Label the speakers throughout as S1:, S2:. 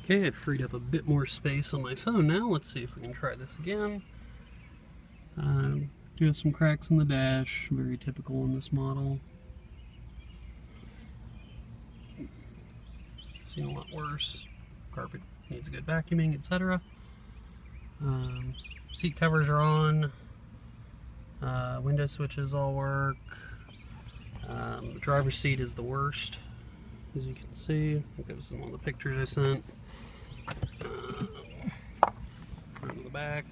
S1: Okay, I've freed up a bit more space on my phone now. Let's see if we can try this again. Do have some cracks in the dash, very typical in this model. Seen a lot worse. Carpet needs good vacuuming, etc. Seat covers are on. Window switches all work. The driver's seat is the worst, as you can see. I think that was in one of the pictures I sent. Front to the back.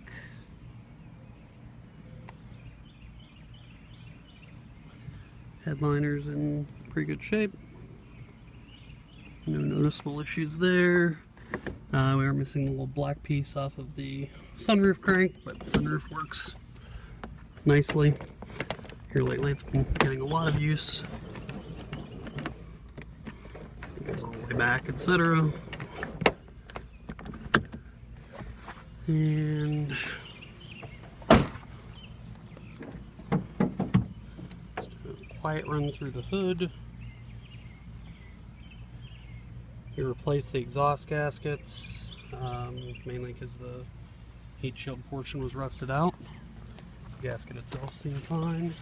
S1: Headliner's in pretty good shape. No noticeable issues there. We are missing the little black piece off of the sunroof crank, but the sunroof works nicely. Here lately it's been getting a lot of use. It goes all the way back, etc. And just a quiet run through the hood. We replaced the exhaust gaskets, mainly because the heat shield portion was rusted out. The gasket itself seemed fine.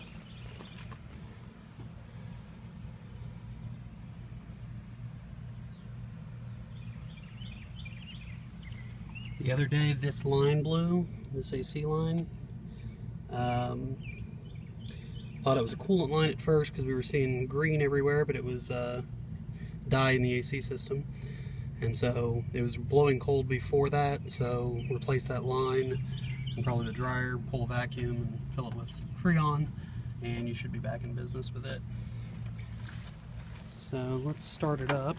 S1: The other day this line blew, this AC line. Thought it was a coolant line at first because we were seeing green everywhere, but it was dye in the AC system, and so it was blowing cold before that, so replace that line and probably the dryer, pull a vacuum and fill it with Freon, and you should be back in business with it. So let's start it up.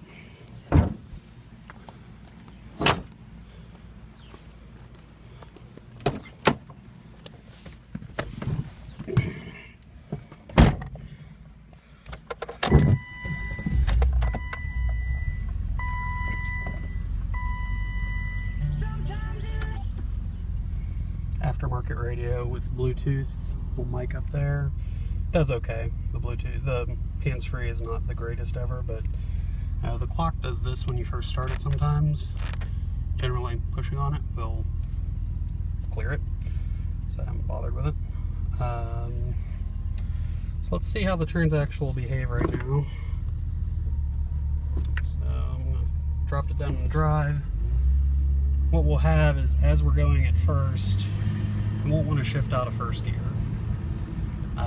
S1: Aftermarket radio with Bluetooth, little mic up there. Does okay. The Bluetooth, the hands-free is not the greatest ever, but the clock does this when you first start it sometimes. Generally pushing on it will clear it, so I haven't bothered with it. So let's see how the Transaxle will behave right now. So I'm going to drop it down in drive. What we'll have is, as we're going at first, we won't want to shift out of first gear.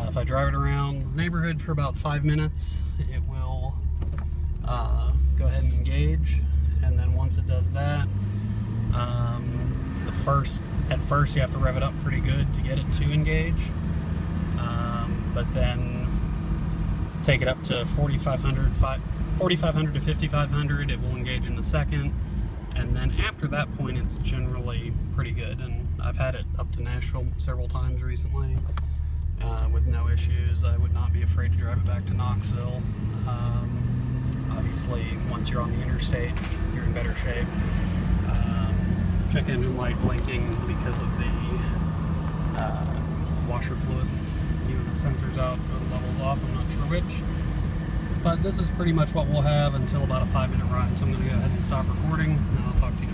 S1: If I drive it around the neighborhood for about 5 minutes, it will go ahead and engage, and then once it does that, at first you have to rev it up pretty good to get it to engage, but then take it up to 4,500 to 5,500, it will engage in a second. And then after that point, it's generally pretty good. And I've had it up to Nashville several times recently with no issues. I would not be afraid to drive it back to Knoxville. Obviously, once you're on the interstate, you're in better shape. Check engine light blinking because of the washer fluid. Even the sensors out, the levels off, I'm not sure which. But this is pretty much what we'll have until about a 5-minute ride. So I'm going to go ahead and stop recording, and I'll talk to you